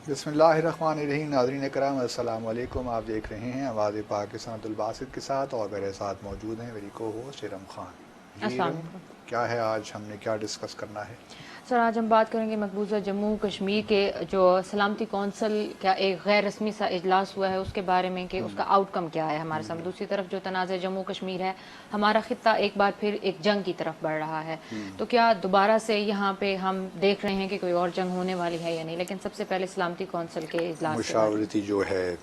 بسم اللہ الرحمن الرحیم. ناظرین کرام السلام علیکم. آپ دیکھ رہے ہیں آواز پاکستان عبدالباسط کے ساتھ، اور میرے ساتھ موجود ہیں میری کو ہوسٹ ارم خان. جی السلام ارم، علیکم کیا ہے آج ہم نے کیا ڈسکس کرنا ہے؟ سر. آج ہم بات کریں گے مقبوضہ جموں کشمیر کے جو سلامتی کونسل کا ایک غیر رسمی سا اجلاس ہوا ہے اس کے بارے میں کہ اس کا آؤٹ کم کیا ہے ہمارے سامنے. دوسری طرف جو تنازع جموں کشمیر ہے، ہمارا خطہ ایک بار پھر ایک جنگ کی طرف بڑھ رہا ہے. تو کیا دوبارہ سے یہاں پہ ہم دیکھ رہے ہیں کہ کوئی اور جنگ ہونے والی ہے یا نہیں؟ لیکن سب سے پہلے سلامتی کونسل کے اجلاس کے بارے مشاورتی جو ہے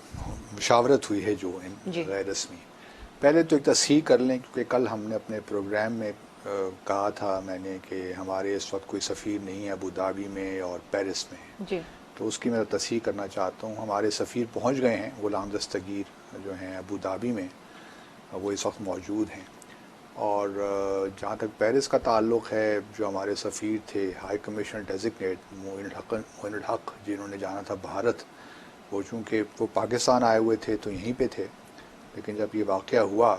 مشاورت ہوئی ہے جو جی غیر رسمی. پہلے تو ایک تصحیح کر لیں، کیونکہ کل ہم نے اپنے پروگرام میں کہا تھا میں نے کہ ہمارے اس وقت کوئی سفیر نہیں ہے ابوظہبی میں اور پیرس میں. جی تو اس کی میں تصحیح کرنا چاہتا ہوں. ہمارے سفیر پہنچ گئے ہیں، غلام دستگیر جو ہیں ابوظہبی میں، وہ اس وقت موجود ہیں. اور جہاں تک پیرس کا تعلق ہے، جو ہمارے سفیر تھے ہائی کمشنر ڈیزگنیٹ معین الحق جنہوں نے جانا تھا بھارت، وہ چونکہ وہ پاکستان آئے ہوئے تھے تو یہیں پہ تھے، لیکن جب یہ واقعہ ہوا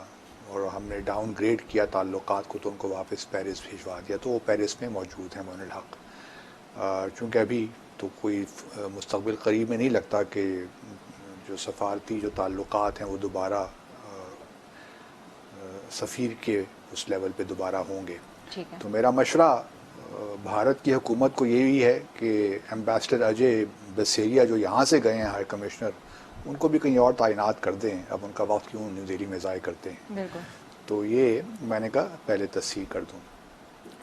اور ہم نے ڈاؤن گریڈ کیا تعلقات کو تو ان کو واپس پیرس بھیجوا دیا، تو وہ پیرس میں موجود ہیں معین الحق. چونکہ ابھی تو کوئی مستقبل قریب میں نہیں لگتا کہ جو سفارتی جو تعلقات ہیں وہ دوبارہ سفیر کے اس لیول پہ دوبارہ ہوں گے. ٹھیک ہے. تو میرا مشورہ بھارت کی حکومت کو یہی ہے کہ ایمبیسڈر اجے بسیریا جو یہاں سے گئے ہیں ہائی کمشنر، ان کو بھی کہیں اور تعینات کر دیں. اب ان کا وقت کیوں نیو دہلی میں ضائع کرتے ہیں؟ بالکل. تو یہ میں نے کہا پہلے تصحیح کر دوں.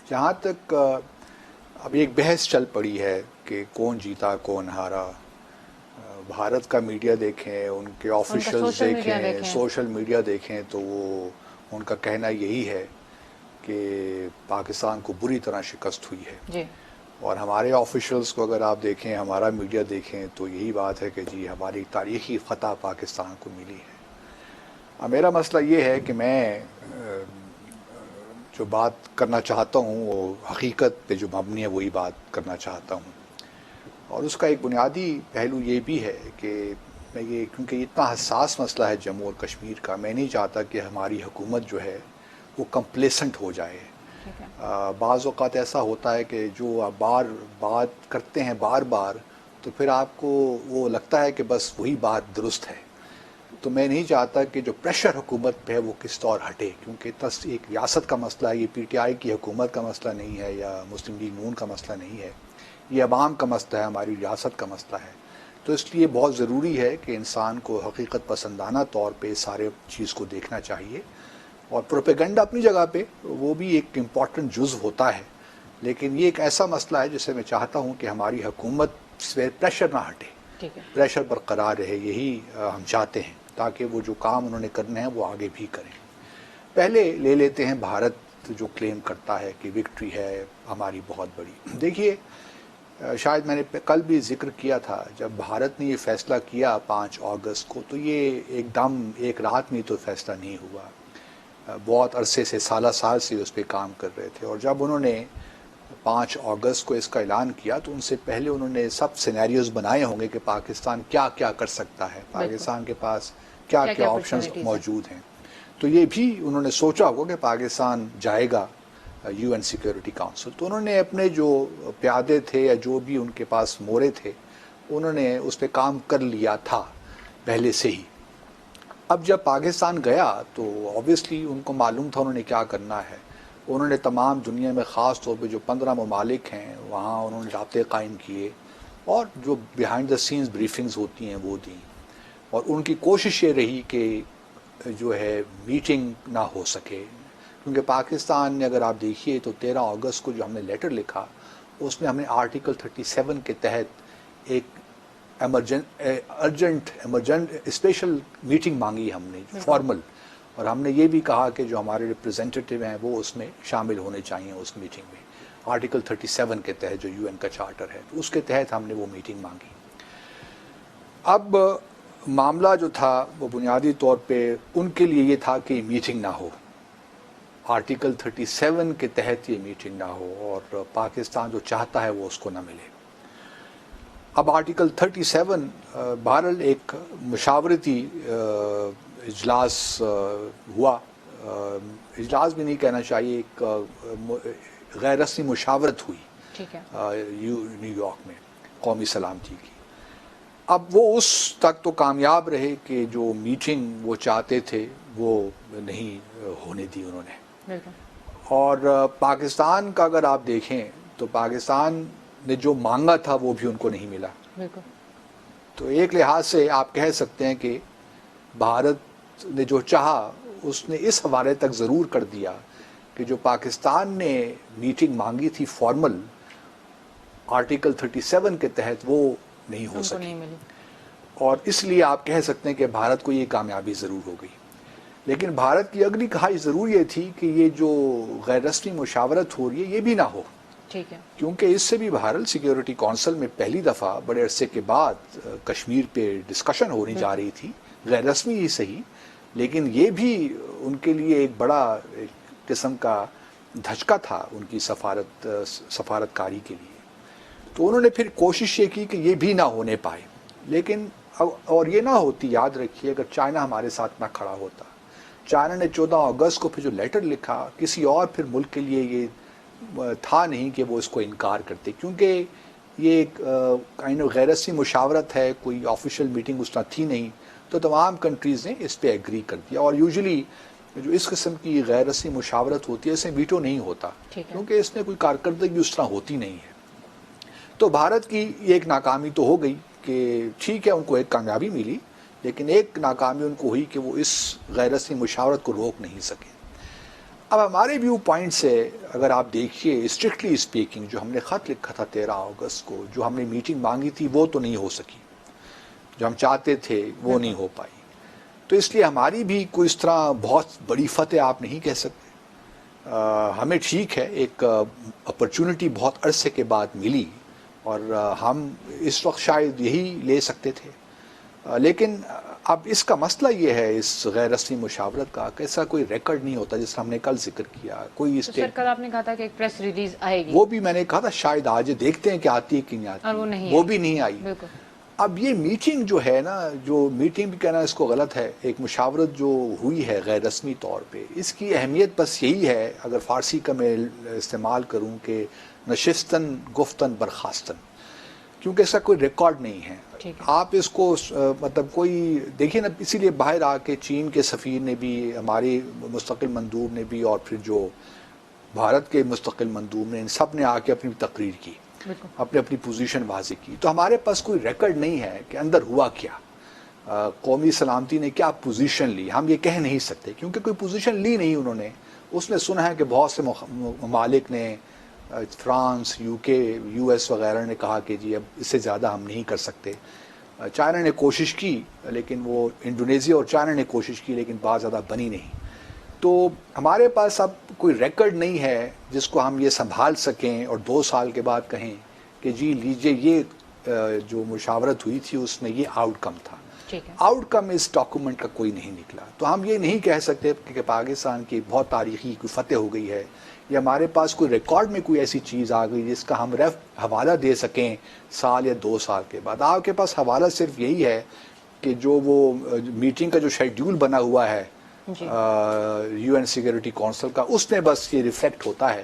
جہاں تک اب ایک بحث چل پڑی ہے کہ کون جیتا کون ہارا. بھارت کا میڈیا دیکھیں، ان کے آفیشلز سوشل میڈیا دیکھیں، سوشل میڈیا دیکھیں، تو وہ ان کا کہنا یہی ہے کہ پاکستان کو بری طرح شکست ہوئی ہے. جی اور ہمارے آفیشلز کو اگر آپ دیکھیں، ہمارا میڈیا دیکھیں، تو یہی بات ہے کہ جی ہماری تاریخی فتح پاکستان کو ملی ہے. اب میرا مسئلہ یہ ہے کہ میں جو بات کرنا چاہتا ہوں وہ حقیقت پہ جو مبنی ہے وہی بات کرنا چاہتا ہوں. اور اس کا ایک بنیادی پہلو یہ بھی ہے کہ میں یہ کیونکہ اتنا حساس مسئلہ ہے جموں اور کشمیر کا، میں نہیں چاہتا کہ ہماری حکومت جو ہے وہ کمپلیسنٹ ہو جائے. ٹھیک ہے. بعض اوقات ایسا ہوتا ہے کہ جو آپ بات کرتے ہیں بار بار، تو پھر آپ کو وہ لگتا ہے کہ بس وہی بات درست ہے. تو میں نہیں چاہتا کہ جو پریشر حکومت پہ ہے وہ کس طور ہٹے، کیونکہ ایک ریاست کا مسئلہ ہے، یہ پی ٹی آئی کی حکومت کا مسئلہ نہیں ہے یا مسلم لیگ نون کا مسئلہ نہیں ہے، یہ عوام کا مسئلہ ہے، ہماری ریاست کا مسئلہ ہے. تو اس لیے بہت ضروری ہے کہ انسان کو حقیقت پسندانہ طور پہ سارے چیز کو دیکھنا چاہیے. اور پروپیگنڈا اپنی جگہ پہ وہ بھی ایک امپورٹنٹ جزو ہوتا ہے، لیکن یہ ایک ایسا مسئلہ ہے جسے میں چاہتا ہوں کہ ہماری حکومت سے پریشر نہ ہٹے، ٹھیک ہے. پریشر برقرار رہے. یہی ہم چاہتے ہیں تاکہ وہ جو کام انہوں نے کرنے ہیں وہ آگے بھی کریں. پہلے لے لیتے ہیں بھارت جو کلیم کرتا ہے کہ وکٹری ہے ہماری بہت بڑی. دیکھیے شاید میں نے کل بھی ذکر کیا تھا، جب بھارت نے یہ فیصلہ کیا 5 اگست کو، تو یہ ایک دم ایک رات میں تو فیصلہ نہیں ہوا. بہت عرصے سے سال سے اس پہ کام کر رہے تھے. اور جب انہوں نے 5 اگست کو اس کا اعلان کیا تو ان سے پہلے انہوں نے سب سینیریوز بنائے ہوں گے کہ پاکستان کیا کیا کر سکتا ہے، پاکستان کے پاس کیا کیا آپشنز موجود ہیں. تو یہ بھی انہوں نے سوچا ہوگا کہ پاکستان جائے گا یو این سیکیورٹی کاؤنسل. تو انہوں نے اپنے جو پیادے تھے یا جو بھی ان کے پاس مورے تھے انہوں نے اس پہ کام کر لیا تھا پہلے سے ہی. اب جب پاکستان گیا تو آبویسلی ان کو معلوم تھا انہوں نے کیا کرنا ہے. انہوں نے تمام دنیا میں خاص طور پہ جو 15 ممالک ہیں وہاں انہوں نے رابطے قائم کیے اور جو بیہائنڈ دا سینز بریفنگز ہوتی ہیں وہ دیں. اور ان کی کوشش یہ رہی کہ جو ہے میٹنگ نہ ہو سکے، کیونکہ پاکستان نے اگر آپ دیکھیے تو 13 اگست کو جو ہم نے لیٹر لکھا اس میں ہم نے آرٹیکل 37 کے تحت ایک ارجنٹ اسپیشل میٹنگ مانگی ہم نے فارمل. اور ہم نے یہ بھی کہا کہ جو ہمارے ریپرزینٹیٹیو ہیں وہ اس میں شامل ہونے چاہیے اس میٹنگ میں، آرٹیکل 37 کے تحت جو یو این کا چارٹر ہے تو اس کے تحت ہم نے وہ میٹنگ مانگی. اب معاملہ جو تھا وہ بنیادی طور پہ ان کے لیے یہ تھا کہ میٹنگ نہ ہو، آرٹیکل 37 کے تحت یہ میٹنگ نہ ہو اور پاکستان جو چاہتا ہے وہ اس کو نہ ملے. اب آرٹیکل 37 بہرحال ایک مشاورتی اجلاس ہوا، اجلاس بھی نہیں کہنا چاہیے، ایک غیر رسمی مشاورت ہوئی ٹھیک ہے. نیو یارک میں قومی سلامتی کی. اب وہ اس تک تو کامیاب رہے کہ جو میٹنگ وہ چاہتے تھے وہ نہیں ہونے دی انہوں نے. بالکل اور پاکستان کا اگر آپ دیکھیں تو پاکستان نے جو مانگا تھا وہ بھی ان کو نہیں ملا. بالکل. تو ایک لحاظ سے آپ کہہ سکتے ہیں کہ بھارت نے جو چاہا اس نے اس حوالے تک ضرور کر دیا کہ جو پاکستان نے میٹنگ مانگی تھی فارمل آرٹیکل 37 کے تحت وہ نہیں ہو ان کو سکی. نہیں ملی. اور اس لیے آپ کہہ سکتے ہیں کہ بھارت کو یہ کامیابی ضرور ہو گئی. لیکن بھارت کی اگلی خواہش ضرور یہ تھی کہ یہ جو غیر رسمی مشاورت ہو رہی ہے یہ بھی نہ ہو. ٹھیک ہے. کیونکہ اس سے بھی بھارت سیکیورٹی کونسل میں پہلی دفعہ بڑے عرصے کے بعد کشمیر پہ ڈسکشن ہونے جا رہی تھی, غیر رسمی ہی صحیح, لیکن یہ بھی ان کے لیے ایک بڑا ایک قسم کا دھچکا تھا ان کی سفارتکاری کے لیے. تو انہوں نے پھر کوشش یہ کی کہ یہ بھی نہ ہونے پائے. لیکن اور یہ نہ ہوتی, یاد رکھیے, اگر چائنا ہمارے ساتھ نہ کھڑا ہوتا. چائنا نے 14 اگست کو پھر جو لیٹر لکھا, کسی اور پھر ملک کے لیے یہ تھا نہیں کہ وہ اس کو انکار کرتے, کیونکہ یہ ایک غیر رسمی مشاورت ہے, کوئی آفیشیل میٹنگ اس طرح تھی نہیں, تو تمام کنٹریز نے اس پہ ایگری کر دیا. اور یوزلی جو اس قسم کی غیر رسمی مشاورت ہوتی ہے اس میں ویٹو نہیں ہوتا, کیونکہ اس میں کوئی کارکردگی اس طرح ہوتی نہیں ہے. تو بھارت کی یہ ایک ناکامی تو ہو گئی کہ ٹھیک ہے ان کو ایک کامیابی ملی, لیکن ایک ناکامی ان کو ہوئی کہ وہ اس غیر رسمی مشاورت کو روک نہیں سکے. اب ہمارے ویو پوائنٹ سے اگر آپ دیکھیے, اسٹرکٹلی اسپیکنگ, جو ہم نے خط لکھا تھا 13 اگست کو, جو ہم نے میٹنگ مانگی تھی وہ تو نہیں ہو سکی, جو ہم چاہتے تھے وہ نہیں ہو پائی. تو اس لیے ہماری بھی کوئی اس طرح بہت بڑی فتح آپ نہیں کہہ سکتے. ہمیں ٹھیک ہے ایک اپرچونٹی بہت عرصے کے بعد ملی اور ہم اس وقت شاید یہی لے سکتے تھے, لیکن اب اس کا مسئلہ یہ ہے اس غیر رسمی مشاورت کا کہ ایسا کوئی ریکارڈ نہیں ہوتا, جس طرح ہم نے کل ذکر کیا. کوئی سر کل آپ نے کہا تھا کہ ایک پریس ریلیز آئے گی, وہ بھی میں نے کہا تھا شاید آج دیکھتے ہیں کہ آتی ہے کہ نہیں آتی, اور وہ بھی نہیں آئی. بالکل. اب یہ میٹنگ جو ہے نا, جو میٹنگ بھی کہنا اس کو غلط ہے, ایک مشاورت جو ہوئی ہے غیر رسمی طور پہ, اس کی اہمیت بس یہی ہے, اگر فارسی کا میں استعمال کروں, کہ نشستن گفتن برخاستن, کیونکہ اس کا کوئی ریکارڈ نہیں ہے. آپ اس کو مطلب کوئی دیکھیے نا, اسی لیے باہر آ کے چین کے سفیر نے بھی, ہمارے مستقل مندوب نے بھی, اور پھر جو بھارت کے مستقل مندوب نے, ان سب نے آ کے اپنی تقریر کی, اپنی پوزیشن واضح کی. تو ہمارے پاس کوئی ریکارڈ نہیں ہے کہ اندر ہوا کیا, قومی سلامتی نے کیا پوزیشن لی. ہم یہ کہہ نہیں سکتے کیونکہ کوئی پوزیشن لی نہیں انہوں نے. اس نے سنا ہے کہ بہت سے ممالک نے, فرانس, یو کے, یو ایس وغیرہ نے کہا کہ جی اب اس سے زیادہ ہم نہیں کر سکتے. چائنا نے کوشش کی, لیکن وہ انڈونیزیا اور چائنا نے کوشش کی, لیکن بات زیادہ بنی نہیں. تو ہمارے پاس اب کوئی ریکارڈ نہیں ہے جس کو ہم یہ سنبھال سکیں اور 2 سال کے بعد کہیں کہ جی لیجئے یہ جو مشاورت ہوئی تھی اس میں یہ آؤٹ کم تھا. آؤٹ کم اس ڈاکومنٹ کا کوئی نہیں نکلا. تو ہم یہ نہیں کہہ سکتے کہ پاکستان کی بہت تاریخی کوئی فتح ہو گئی ہے, یا ہمارے پاس کوئی ریکارڈ میں کوئی ایسی چیز آ گئی جس کا ہم حوالہ دے سکیں سال یا 2 سال کے بعد. آپ کے پاس حوالہ صرف یہی ہے کہ جو وہ میٹنگ کا جو شیڈیول بنا ہوا ہے یو این سیکیورٹی کونسل کا, اس میں بس یہ ریفلیکٹ ہوتا ہے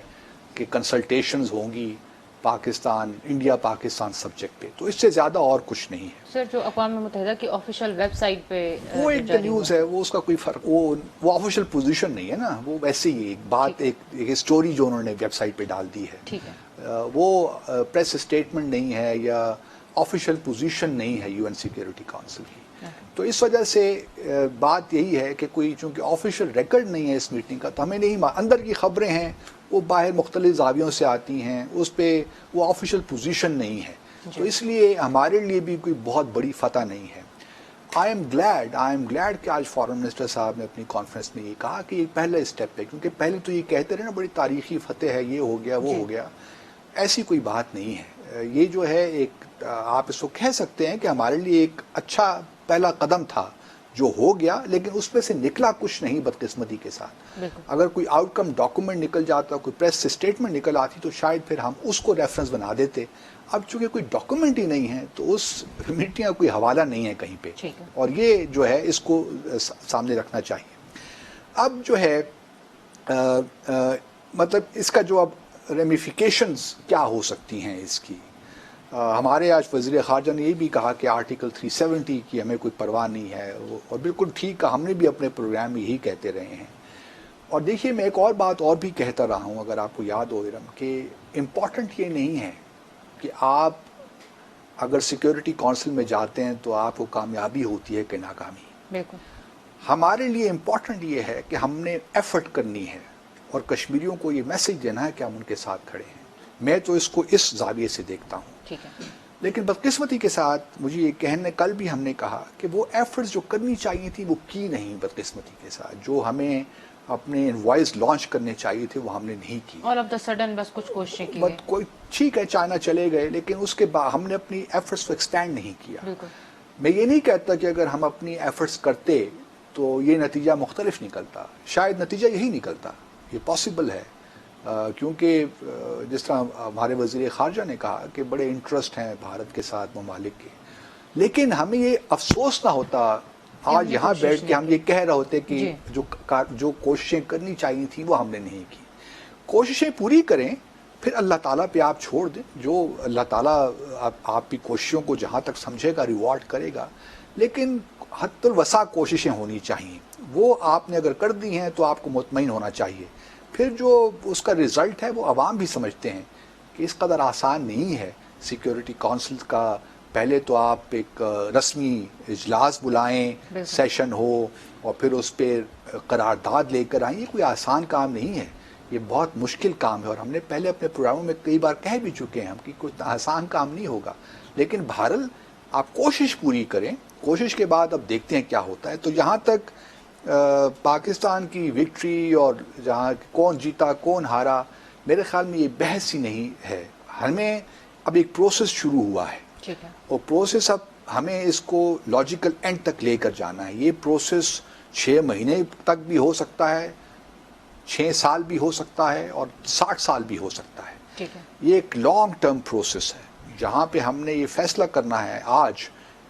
کہ کنسلٹیشنز ہوں گی پاکستان, انڈیا پاکستان سبجیکٹ پہ. تو اس سے زیادہ اور کچھ نہیں ہے. سر جو اقوام متحدہ کی آفیشیل ویب سائٹ پہ وہ ایک نیوز ہے, وہ اس کا کوئی فرق, وہ آفیشیل پوزیشن نہیں ہے نا, وہ ویسے ہی ایک بات, ایک اسٹوری جو انہوں نے ویب سائٹ پہ ڈال دی ہے, وہ پریس اسٹیٹمنٹ نہیں ہے یا آفیشیل پوزیشن نہیں ہے یو این سیکیورٹی کونسل کی. تو اس وجہ سے بات یہی ہے کہ کوئی چونکہ آفیشیل ریکارڈ نہیں ہے اس میٹنگ کا, تو ہمیں نہیں, اندر کی خبریں ہیں وہ باہر مختلف زاویوں سے آتی ہیں, اس پہ وہ آفیشیل پوزیشن نہیں ہے. تو اس لیے ہمارے لیے بھی کوئی بہت بڑی فتح نہیں ہے. آئی ایم گلیڈ کہ آج فارن منسٹر صاحب نے اپنی کانفرنس میں یہ کہا کہ یہ پہلا اسٹیپ ہے, کیونکہ پہلے تو یہ کہتے رہے نا بڑی تاریخی فتح ہے, یہ ہو گیا وہ ہو گیا. ایسی کوئی بات نہیں ہے. یہ جو ہے ایک, آپ اس کو کہہ سکتے ہیں کہ ہمارے لیے ایک اچھا پہلا قدم تھا جو ہو گیا, لیکن اس میں سے نکلا کچھ نہیں بدقسمتی کے ساتھ. اگر کوئی آؤٹ کم ڈاکومنٹ نکل جاتا, کوئی پریس اسٹیٹمنٹ نکل آتی, تو شاید پھر ہم اس کو ریفرنس بنا دیتے. اب چونکہ کوئی ڈاکومنٹ ہی نہیں ہے تو اس میٹنگ کا کوئی حوالہ نہیں ہے کہیں پہ, اور یہ جو ہے اس کو سامنے رکھنا چاہیے. اب جو ہے مطلب اس کا جو اب ریمیفیکیشنز کیا ہو سکتی ہیں اس کی, ہمارے آج وزیر خارجہ نے یہ بھی کہا کہ آرٹیکل 370 کی ہمیں کوئی پرواہ نہیں ہے، اور بالکل ٹھیک ہے، ہم نے بھی اپنے پروگرام میں یہی کہتے رہے ہیں. اور دیکھیے میں ایک اور بات اور بھی کہتا رہا ہوں، اگر آپ کو یاد ہو ارم، کہ امپورٹنٹ یہ نہیں ہے کہ آپ اگر سیکیورٹی کونسل میں جاتے ہیں تو آپ کو کامیابی ہوتی ہے کہ ناکامی. بالکل. ہمارے لیے امپورٹنٹ یہ ہے کہ ہم نے ایفرٹ کرنی ہے اور کشمیریوں کو یہ میسج دینا ہے کہ ہم ان کے ساتھ کھڑے ہیں. میں تو اس کو اس زاویے سے دیکھتا ہوں. ٹھیک ہے. لیکن بدقسمتی کے ساتھ مجھے یہ کہنے، کل بھی ہم نے کہا کہ وہ ایفرٹس جو کرنی چاہیے تھی وہ کی نہیں. بدقسمتی کے ساتھ جو ہمیں اپنے انوائس لانچ کرنے چاہیے تھے وہ ہم نے نہیں کی. آل آف دا سڈن بس کچھ کوششیں کی بٹ کوئی ٹھیک ہے، چائنا چلے گئے، لیکن اس کے بعد ہم نے اپنی ایفرٹس کو ایکسٹینڈ نہیں کیا. بالکل. میں یہ نہیں کہتا کہ اگر ہم اپنی ایفرٹس کرتے تو یہ نتیجہ مختلف نکلتا. شاید نتیجہ یہی نکلتا، یہ پاسبل ہے، کیونکہ جس طرح ہمارے وزیر خارجہ نے کہا کہ بڑے انٹرسٹ ہیں بھارت کے ساتھ ممالک کے. لیکن ہمیں یہ افسوس نہ ہوتا آج یہاں بیٹھ کے ہم یہ کہہ رہے ہوتے کہ جو کوششیں کرنی چاہیے تھیں وہ ہم نے نہیں کی. کوششیں پوری کریں، پھر اللہ تعالیٰ پہ آپ چھوڑ دیں. جو اللہ تعالیٰ آپ کی کوششوں کو جہاں تک سمجھے گا ریوارڈ کرے گا. لیکن حد الوسع کوششیں ہونی چاہیے. وہ آپ نے اگر کر دی ہیں تو آپ کو مطمئن ہونا چاہیے. پھر جو اس کا رزلٹ ہے وہ عوام بھی سمجھتے ہیں کہ اس قدر آسان نہیں ہے. سیکیورٹی کونسل کا پہلے تو آپ ایک رسمی اجلاس بلائیں، سیشن ہو، اور پھر اس پہ قرارداد لے کر آئیں. یہ کوئی آسان کام نہیں ہے، یہ بہت مشکل کام ہے. اور ہم نے پہلے اپنے پروگراموں میں کئی بار کہہ بھی چکے ہیں ہم کہ کوئی آسان کام نہیں ہوگا. لیکن بہرحال آپ کوشش پوری کریں، کوشش کے بعد اب دیکھتے ہیں کیا ہوتا ہے. تو یہاں تک پاکستان کی وکٹری اور جہاں کون جیتا کون ہارا، میرے خیال میں یہ بحث ہی نہیں ہے. ہمیں اب ایک پروسیس شروع ہوا ہے، اور پروسیس اب ہمیں اس کو لاجیکل اینڈ تک لے کر جانا ہے. یہ پروسیس 6 مہینے تک بھی ہو سکتا ہے، 6 سال بھی ہو سکتا ہے، اور 60 سال بھی ہو سکتا ہے. یہ ایک لانگ ٹرم پروسیس ہے جہاں پہ ہم نے یہ فیصلہ کرنا ہے آج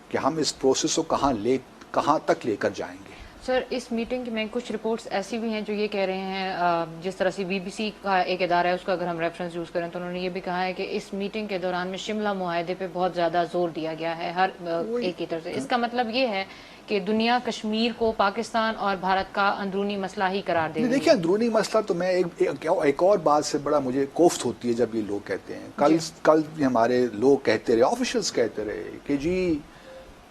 کہ ہم اس پروسیس کو کہاں تک لے کر جائیں گے. سر، اس میٹنگ میں کچھ رپورٹس ایسی بھی ہیں جو یہ کہہ رہے ہیں، جس طرح سے بی بی سی کا ایک ادارہ ہے اس کا اگر ہم ریفرنس یوز کریں تو انہوں نے یہ بھی کہا ہے کہ اس میٹنگ کے دوران میں شملہ معاہدے پہ بہت زیادہ زور دیا گیا ہے ہر ایک کی طرف سے. اس کا مطلب یہ ہے کہ دنیا کشمیر کو پاکستان اور بھارت کا اندرونی مسئلہ ہی قرار دے رہی ہے. دیکھیں اندرونی مسئلہ تو میں ایک اور بات سے بڑا مجھے کوفت ہوتی ہے جب یہ لوگ کہتے ہیں. کل ہمارے لوگ کہتے رہے، آفیشلز کہتے رہے کہ جی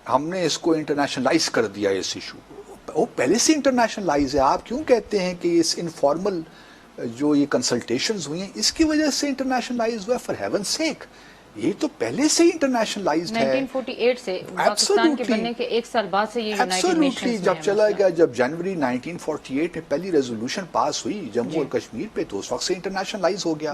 ہم نے اس کو انٹرنیشنلائز کر دیا اس ایشو کو. وہ پہلے سے انٹرنیشنلائز ہے. آپ کیوں کہتے ہیں کہ اس انفارمل جو یہ کنسلٹیشنز ہوئی ہیں اس کی وجہ سے انٹرنیشنلائز ہوا؟ فار ہیون سیک، یہ تو پہلے سے ہی انٹرنیشنلائزڈ ہے. 1948 سے پاکستان کے بننے کے 1 سال بعد سے یہ یونائٹڈ نیشنز میں جب چلا گیا، جب جنوری 1948 میں پہلی ریزولوشن پاس ہوئی جموں اور کشمیر پہ تو اس وقت سے انٹرنیشنلائز ہو گیا.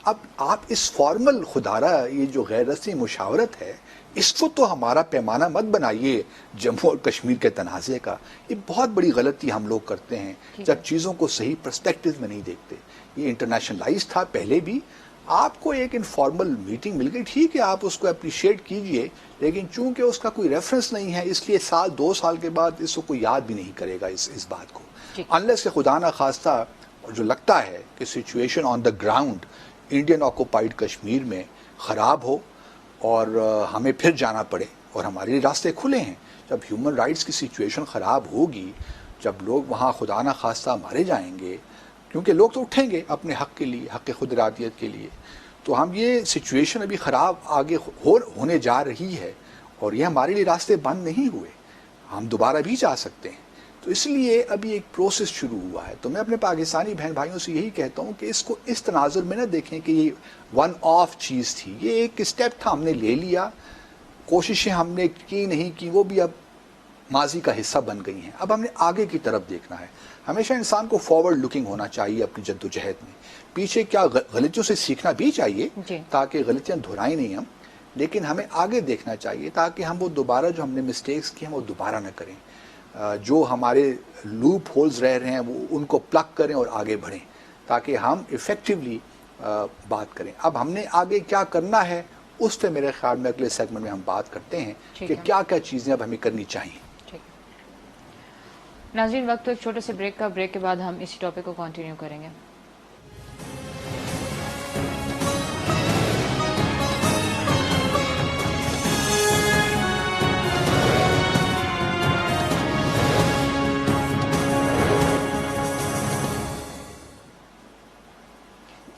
اب آپ اس فارمل خدارہ یہ جو غیر رسمی مشاورت ہے اس کو تو ہمارا پیمانہ مت بنائیے جموں اور کشمیر کے تنازع کا. یہ بہت بڑی غلطی ہم لوگ کرتے ہیں جب چیزوں کو صحیح پرسپیکٹو میں نہیں دیکھتے. یہ انٹرنیشنلائز تھا پہلے بھی. آپ کو ایک انفارمل میٹنگ مل گئی، ٹھیک ہے، آپ اس کو اپریشیٹ کیجئے، لیکن چونکہ اس کا کوئی ریفرنس نہیں ہے اس لیے 2 سال کے بعد اس کو کوئی یاد بھی نہیں کرے گا اس بات کو. انلیس کہ خدا نہ خواستہ جو لگتا ہے کہ situation on the ground Indian occupied Kashmir میں خراب ہو اور ہمیں پھر جانا پڑے، اور ہمارے لیے راستے کھلے ہیں. جب ہیومن رائٹس کی سچویشن خراب ہوگی، جب لوگ وہاں خدا نہ خواستہ مارے جائیں گے، کیونکہ لوگ تو اٹھیں گے اپنے حق کے لیے، حق خود ارادیت کے لیے، تو ہم یہ سچویشن ابھی خراب آگے ہونے جا رہی ہے اور یہ ہمارے لیے راستے بند نہیں ہوئے، ہم دوبارہ بھی جا سکتے ہیں. تو اس لیے ابھی ایک پروسیس شروع ہوا ہے. تو میں اپنے پاکستانی بہن بھائیوں سے یہی کہتا ہوں کہ اس کو اس تناظر میں نہ دیکھیں کہ یہ ون آف چیز تھی. یہ ایک اسٹیپ تھا، ہم نے لے لیا، کوششیں ہم نے کی نہیں کی وہ بھی اب ماضی کا حصہ بن گئی ہیں. اب ہم نے آگے کی طرف دیکھنا ہے. ہمیشہ انسان کو فارورڈ لکنگ ہونا چاہیے اپنی جد و جہد میں. پیچھے کیا غلطیوں سے سیکھنا بھی چاہیے تاکہ غلطیاں دہرائیں نہیں ہم، لیکن ہمیں آگے دیکھنا چاہیے تاکہ ہم وہ دوبارہ جو ہم نے مسٹیکس کی ہیں وہ دوبارہ نہ کریں. جو ہمارے لوپ ہولز رہ رہے ہیں وہ ان کو پلگ کریں اور آگے بڑھیں تاکہ ہم ایفیکٹولی بات کریں. اب ہم نے آگے کیا کرنا ہے اس پہ میرے خیال میں اگلے سیگمنٹ میں ہم بات کرتے ہیں کہ کیا کیا چیزیں اب ہمیں کرنی چاہیے. ناظرین، وقت تو ایک چھوٹے سے بریک کا، بریک کے بعد ہم اسی ٹاپک کو کنٹینیو کریں گے.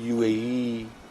UAE,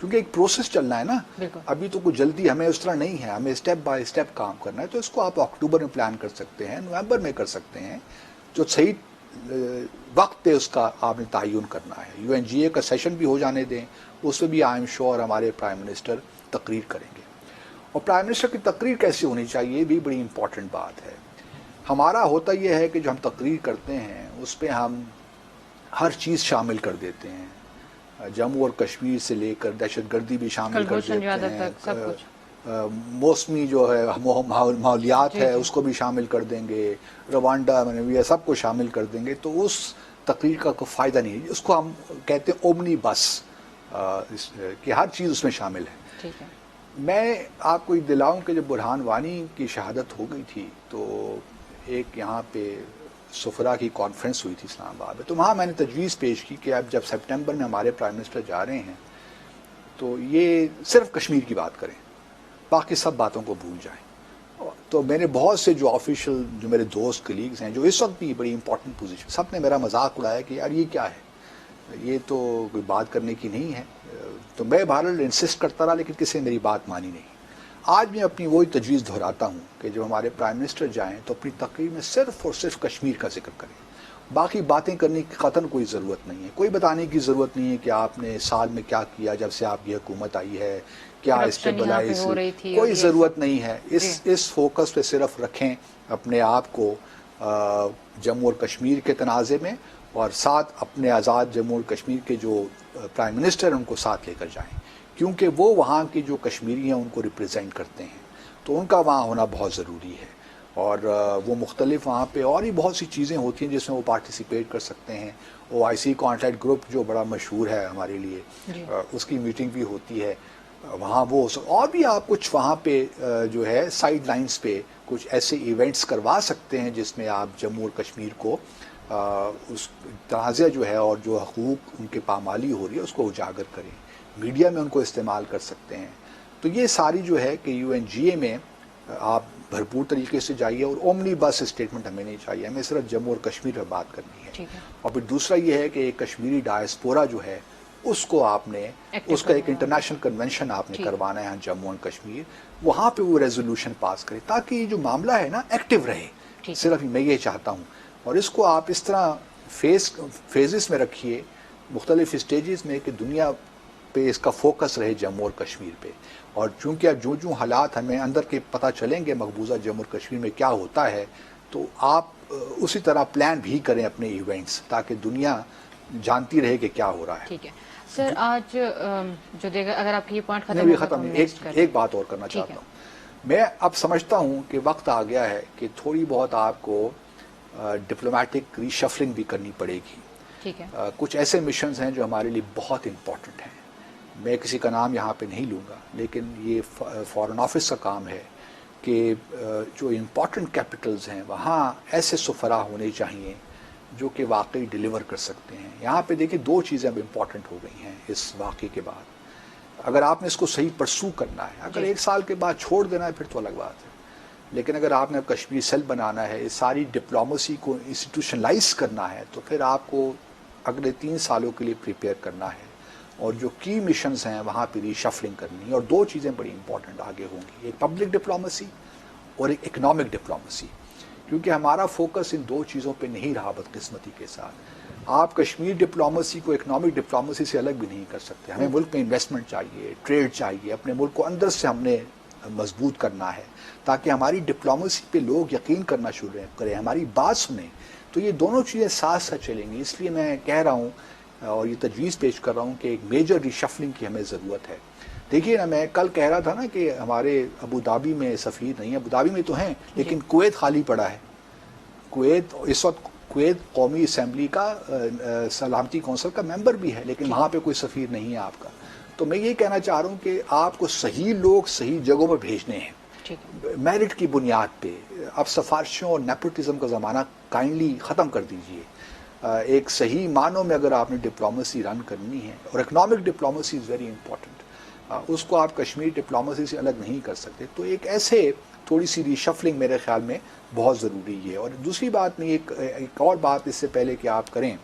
کیونکہ ایک پروسیس چلنا ہے نا. ابھی تو کوئی جلدی ہمیں اس طرح نہیں ہے, ہمیں اسٹیپ بائی اسٹیپ کام کرنا ہے. تو اس کو آپ اکتوبر میں پلان کر سکتے ہیں, نومبر میں کر سکتے ہیں, جو صحیح وقت پہ اس کا آپ نے تعین کرنا ہے. UNGA کا سیشن بھی ہو جانے دیں, اس میں بھی آئی ایم شیور ہمارے پرائم منسٹر تقریر کریں گے. اور پرائم منسٹر کی تقریر کیسی ہونی چاہیے, یہ بھی بڑی امپورٹنٹ بات ہے. ہمارا ہوتا یہ ہے کہ جو ہم تقریر کرتے ہیں اس پہ ہم ہر چیز شامل کر دیتے ہیں, جموں اور کشمیر سے لے کر دہشت گردی بھی شامل کر دیتے ہیں, موسمی جو ہے ماحولیات ہے اس کو بھی شامل کر دیں گے, روانڈا یہ سب کو شامل کر دیں گے. تو اس تقریر کا کوئی فائدہ نہیں ہے. اس کو ہم کہتے ہیں اومنی بس, کہ ہر چیز اس میں شامل ہے. میں آپ کو دلاؤں کہ جب برہان وانی کی شہادت ہو گئی تھی تو ایک یہاں پہ سفرا کی کانفرنس ہوئی تھی اسلام آباد میں, تو وہاں میں نے تجویز پیش کی کہ اب جب سپٹمبر میں ہمارے پرائم منسٹر جا رہے ہیں تو یہ صرف کشمیر کی بات کریں, باقی سب باتوں کو بھول جائیں. تو میں نے بہت سے جو آفیشل جو میرے دوست کلیگز ہیں جو اس وقت بھی بڑی امپورٹنٹ پوزیشن, سب نے میرا مذاق اڑایا کہ یار یہ کیا ہے, یہ تو کوئی بات کرنے کی نہیں ہے. تو میں بہرحال انسسٹ کرتا رہا لیکن کسی نے میری بات مانی نہیں. آج میں اپنی وہی تجویز دہراتا ہوں کہ جب ہمارے پرائم منسٹر جائیں تو اپنی تقریر میں صرف اور صرف کشمیر کا ذکر کریں, باقی باتیں کرنے کی قطعاً کوئی ضرورت نہیں ہے. کوئی بتانے کی ضرورت نہیں ہے کہ آپ نے سال میں کیا کیا جب سے آپ کی حکومت آئی ہے, کیا اسٹیبلائز, کوئی ضرورت نہیں ہے. اس فوکس پہ صرف رکھیں اپنے آپ کو جموں اور کشمیر کے تنازع میں, اور ساتھ اپنے آزاد جموں اور کشمیر کے جو پرائم منسٹر ان کو ساتھ لے کر جائیں, کیونکہ وہ وہاں کی جو کشمیری ہیں ان کو ریپرزینٹ کرتے ہیں, تو ان کا وہاں ہونا بہت ضروری ہے. اور وہ مختلف وہاں پہ اور بھی بہت سی چیزیں ہوتی ہیں جس میں وہ پارٹیسپیٹ کر سکتے ہیں. OIC کانٹیکٹ گروپ جو بڑا مشہور ہے ہمارے لیے, اس کی میٹنگ بھی ہوتی ہے وہاں. وہ اور بھی آپ کچھ وہاں پہ جو ہے سائیڈ لائنز پہ کچھ ایسے ایونٹس کروا سکتے ہیں جس میں آپ جموں اور کشمیر کو اس تنازع جو ہے اور جو حقوق ان کے پامالی ہو رہی ہے اس کو اجاگر کریں, میڈیا میں ان کو استعمال کر سکتے ہیں. تو یہ ساری جو ہے کہ UNGA میں آپ بھرپور طریقے سے جائیے, اور اومنی بس اسٹیٹمنٹ ہمیں نہیں چاہیے, ہمیں صرف جموں اور کشمیر پر بات کرنی ہے. اور پھر دوسرا یہ ہے کہ ایک کشمیری ڈائسپورا جو ہے اس کو آپ نے اس کا ایک انٹرنیشنل کنونشن آپ نے کروانا ہے جموں اور کشمیر, وہاں پہ وہ ریزولوشن پاس کرے تاکہ یہ جو معاملہ ہے نا ایکٹیو رہے. صرف میں یہ چاہتا ہوں, اور اس کو آپ اس طرح فیزز میں رکھیے, مختلف اسٹیجز میں, کہ دنیا پہ اس کا فوکس رہے جموں اور کشمیر پہ. اور چونکہ اب جو حالات ہمیں اندر کے پتہ چلیں گے مقبوضہ جموں اور کشمیر میں کیا ہوتا ہے, تو آپ اسی طرح پلان بھی کریں اپنے ایونٹس تاکہ دنیا جانتی رہے کہ کیا ہو رہا ہے. ٹھیک ہے سر, آج جو دیکھا اگر آپ کی یہ پوائنٹ ختم ایک بات اور کرنا چاہتا ہوں. میں اب سمجھتا ہوں کہ وقت آ گیا ہے کہ تھوڑی بہت آپ کو ڈپلومیٹک ریشفلنگ بھی کرنی پڑے گی. ٹھیک ہے. کچھ ایسے مشنز ہیں جو ہمارے لیے بہت امپورٹنٹ ہیں, میں کسی کا نام یہاں پہ نہیں لوں گا, لیکن یہ فارن آفس کا کام ہے کہ جو امپورٹنٹ کیپٹلز ہیں وہاں ایسے سفراء ہونے چاہیے جو کہ واقعی ڈیلیور کر سکتے ہیں. یہاں پہ دیکھیں دو چیزیں اب امپورٹنٹ ہو گئی ہیں اس واقعے کے بعد. اگر آپ نے اس کو صحیح پرسو کرنا ہے, اگر 1 سال کے بعد چھوڑ دینا ہے پھر تو الگ بات ہے, لیکن اگر آپ نے کشمیر سیل بنانا ہے, اس ساری ڈپلومیسی کو انسٹیٹیوشنلائز کرنا ہے, تو پھر آپ کو اگلے 3 سالوں کے لیے پریپیئر کرنا ہے, اور جو کی مشنز ہیں وہاں پہ ریشفلنگ کرنی ہے. اور 2 چیزیں بڑی امپورٹنٹ آگے ہوں گی, ایک پبلک ڈپلومیسی اور ایک اکنامک ڈپلومیسی, کیونکہ ہمارا فوکس ان 2 چیزوں پہ نہیں رہا بدقسمتی کے ساتھ. آپ کشمیر ڈپلومیسی کو اکنامک ڈپلومیسی سے الگ بھی نہیں کر سکتے. ہمیں ملک میں انویسٹمنٹ چاہیے, ٹریڈ چاہیے, اپنے ملک کو اندر سے ہم نے مضبوط کرنا ہے تاکہ ہماری ڈپلومیسی پہ لوگ یقین کرنا شروع کریں, ہماری بات سنیں. تو یہ دونوں چیزیں ساتھ ساتھ چلیں گی. اس لیے میں کہہ رہا ہوں اور یہ تجویز پیش کر رہا ہوں کہ ایک میجر ریشفلنگ کی ہمیں ضرورت ہے. دیکھیے نا, میں کل کہہ رہا تھا نا کہ ہمارے ابوظہبی میں سفیر نہیں ہیں, ابوظہبی میں تو ہیں لیکن کویت خالی پڑا ہے. کویت اس وقت کویت قومی اسمبلی کا سلامتی کونسل کا ممبر بھی ہے, لیکن وہاں پہ کوئی سفیر نہیں ہے آپ کا. تو میں یہ کہنا چاہ رہا ہوں کہ آپ کو صحیح لوگ صحیح جگہوں پر بھیجنے ہیں میرٹ کی بنیاد پہ. اب سفارشوں اور نیپوٹزم کا زمانہ کائنڈلی ختم کر دیجئے. ایک صحیح معنوں میں اگر آپ نے ڈپلومیسی رن کرنی ہے, اور economic diplomacy is very important, اس کو آپ کشمیر ڈپلومیسی سے الگ نہیں کر سکتے. تو ایک ایسے تھوڑی سی ریشفلنگ میرے خیال میں بہت ضروری ہے. اور دوسری بات میں ایک اور بات اس سے پہلے کہ آپ کریں,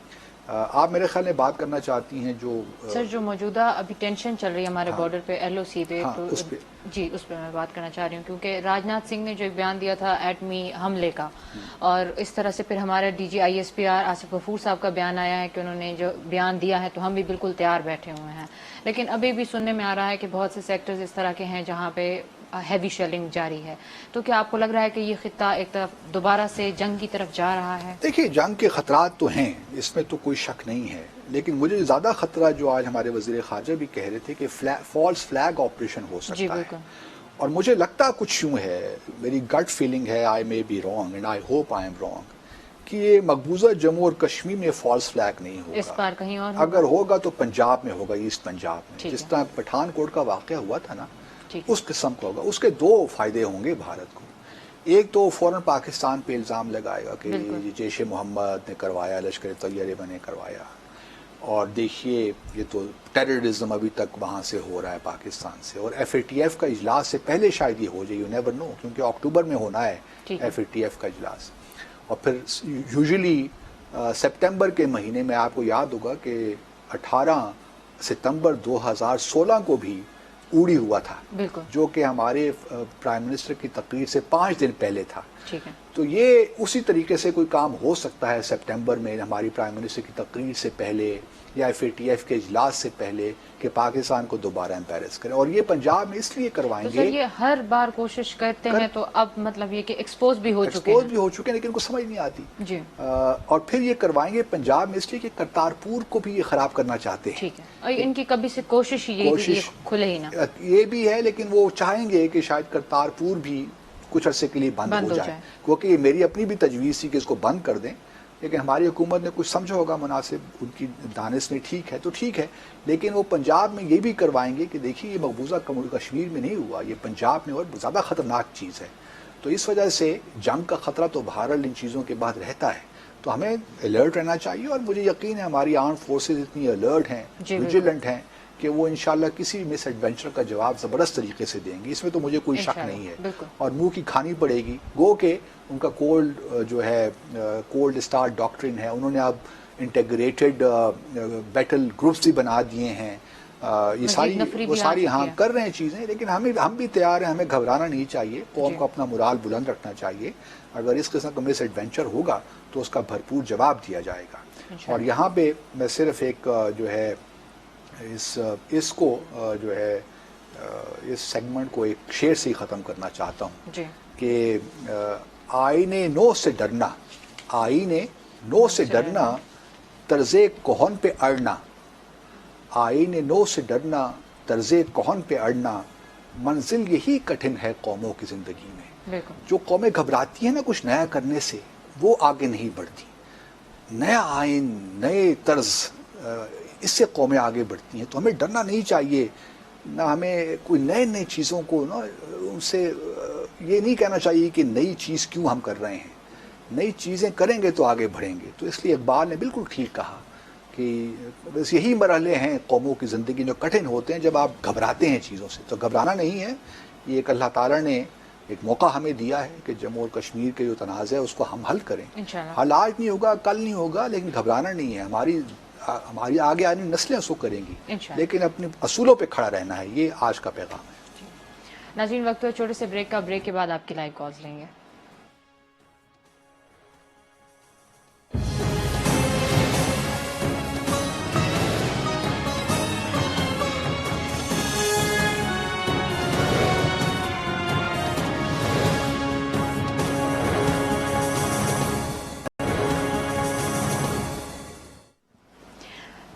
آپ میرے خیال میں بات کرنا چاہتی ہیں جو سر جو موجودہ ابھی ٹینشن چل رہی ہے ہمارے بارڈر پہ ایل او سی پہ، تو اس پہ جی اس پہ میں بات کرنا چاہ رہی ہوں، کیونکہ راجناتھ سنگھ نے جو ایک بیان دیا تھا ایٹمی حملے کا، اور اس طرح سے پھر ہمارے D G I S P R Asif Ghafoor صاحب کا بیان آیا ہے کہ انہوں نے جو بیان دیا ہے تو ہم بھی بالکل تیار بیٹھے ہوئے ہیں، لیکن ابھی بھی سننے میں آ رہا ہے کہ بہت سے سیکٹرز اس طرح کے ہیں جہاں پہ ہیوی شیلنگ جاری ہے، تو کیا آپ کو لگ رہا ہے کہ یہ خطہ ایک طرف دوبارہ سے جنگ کی طرف جا رہا ہے؟ دیکھیے جنگ کے خطرات تو ہیں، اس میں تو کوئی شک نہیں ہے، لیکن مجھے زیادہ خطرہ جو آج ہمارے وزیر خارجہ بھی کہہ رہے تھے کہ فالس فلیگ آپریشن ہو جی سکتا ہے، بالکل، اور مجھے لگتا کچھ یوں ہے، میری گٹ فیلنگ ہے، I may be wrong and I hope I am wrong, کہ یہ مقبوضہ جموں اور کشمیر میں فالس فلیگ نہیں اس ہوگا، بار کہیں اور اگر ہوگا تو پنجاب میں ہوگا، ایسٹ پنجاب میں، ٹھیک جس ہے، طرح پٹھان کوٹ کا واقعہ ہوا تھا نا، ٹھیک ہے، اس قسم کا ہوگا۔ اس کے دو فائدے ہوں گے بھارت کو، ایک تو فوراً پاکستان پہ الزام لگائے گا کہ بالکل، یہ جیش محمد نے کروایا، لشکر طیبہ نے کروایا، اور دیکھیے یہ تو ٹیررزم ابھی تک وہاں سے ہو رہا ہے پاکستان سے، اور ایف اے ٹی ایف کا اجلاس سے پہلے شاید یہ ہو جائے، یو نیور نو، کیونکہ اکتوبر میں ہونا ہے ٹھیک ہے، ایف اے ٹی ایف کا اجلاس، اور پھر یوزلی سپتمبر کے مہینے میں آپ کو یاد ہوگا کہ 18 ستمبر 2016 کو بھی اوڑی ہوا تھا، بالکل، جو کہ ہمارے پرائم منسٹر کی تقریر سے 5 دن پہلے تھا، ٹھیک ہے، تو یہ اسی طریقے سے کوئی کام ہو سکتا ہے سپٹمبر میں ہماری پرائم منسٹر کی تقریر سے پہلے یا ایف اے ٹی ایف کے اجلاس سے پہلے کہ پاکستان کو دوبارہ امپیرس کریں، اور یہ پنجاب میں اس لیے کروائیں تو سر گے، یہ ہر بار کوشش کرتے ہیں تو اب مطلب یہ کہ ایکسپوز بھی ہو چکے ایکسپوز ہیں، بھی ہو چکے ہیں لیکن ان کو سمجھ نہیں آتی، جی اور پھر یہ کروائیں گے پنجاب میں اس لیے کہ کرتارپور کو بھی یہ خراب کرنا چاہتے ہیں، ٹھیک ہے، اور ان کی کبھی سے کوشش ہی یہی تھی کہ یہ کھلے ہی نہ، یہ بھی ہے، لیکن وہ چاہیں گے کہ شاید کرتارپور بھی کچھ عرصے کے لیے بند ہو جائے، کیونکہ یہ میری اپنی بھی تجویز تھی کہ اس کو بند کر دیں، لیکن ہماری حکومت نے کچھ سمجھا ہوگا مناسب، ان کی دانش میں ٹھیک ہے تو ٹھیک ہے، لیکن وہ پنجاب میں یہ بھی کروائیں گے کہ دیکھیے یہ مقبوضہ کشمیر میں نہیں ہوا، یہ پنجاب میں اور زیادہ خطرناک چیز ہے، تو اس وجہ سے جنگ کا خطرہ تو بہرحال ان چیزوں کے بعد رہتا ہے، تو ہمیں الرٹ رہنا چاہیے، اور مجھے یقین ہے ہماری آرم فورسز اتنی الرٹ ہیں، جی ویجیلنٹ ہیں کہ وہ انشاءاللہ کسی مس ایڈونچر کا جواب زبردست طریقے سے دیں گی، اس میں تو مجھے کوئی شک نہیں ہے، بالکل، اور منہ کی کھانی پڑے گی، گو کہ ان کا کولڈ اسٹارٹ ڈاکٹرن ہے، انہوں نے اب انٹیگریٹڈ بیٹل گروپس بھی بنا دیے ہیں، یہ ساری ہاں کر رہے ہیں چیزیں، لیکن ہم بھی تیار ہیں، ہمیں گھبرانا نہیں چاہیے، قوم کو اپنا مرال بلند رکھنا چاہیے، اگر اس قسم کا مس ایڈونچر ہوگا تو اس کا بھرپور جواب دیا جائے گا، اور یہاں پہ میں صرف ایک جو ہے اس کو جو ہے اس سیگمنٹ کو ایک شعر سے ہی ختم کرنا چاہتا ہوں کہ آئین نو سے ڈرنا، آئین نو سے ڈرنا، طرز کہن پہ اڑنا، آئین نو سے ڈرنا، طرز کہن پہ اڑنا، منزل یہی کٹھن ہے قوموں کی زندگی میں، جو قومیں گھبراتی ہیں نا کچھ نیا کرنے سے وہ آگے نہیں بڑھتی، نیا آئین، نئے طرز، اس سے قومیں آگے بڑھتی ہیں، تو ہمیں ڈرنا نہیں چاہیے، نہ ہمیں کوئی نئے چیزوں کو نا ان سے یہ نہیں کہنا چاہیے کہ نئی چیز کیوں ہم کر رہے ہیں، نئی چیزیں کریں گے تو آگے بڑھیں گے، تو اس لیے اقبال نے بالکل ٹھیک کہا کہ بس یہی مرحلے ہیں قوموں کی زندگی جو کٹھن ہوتے ہیں جب آپ گھبراتے ہیں چیزوں سے، تو گھبرانا نہیں ہے، یہ ایک اللہ تعالیٰ نے ایک موقع ہمیں دیا ہے کہ جموں اور کشمیر کے جو تنازع ہے اس کو ہم حل کریں، حل آج نہیں ہوگا، کل نہیں ہوگا، لیکن گھبرانا نہیں ہے، ہماری آگے آنے نسلیں اس کو کریں گی، لیکن اپنے اصولوں پہ کھڑا رہنا ہے، یہ آج کا پیغام ہے۔ ناظرین وقت ہو چھوٹے سے بریک کا، بریک کے بعد آپ کی لائیو کالز لیں گے۔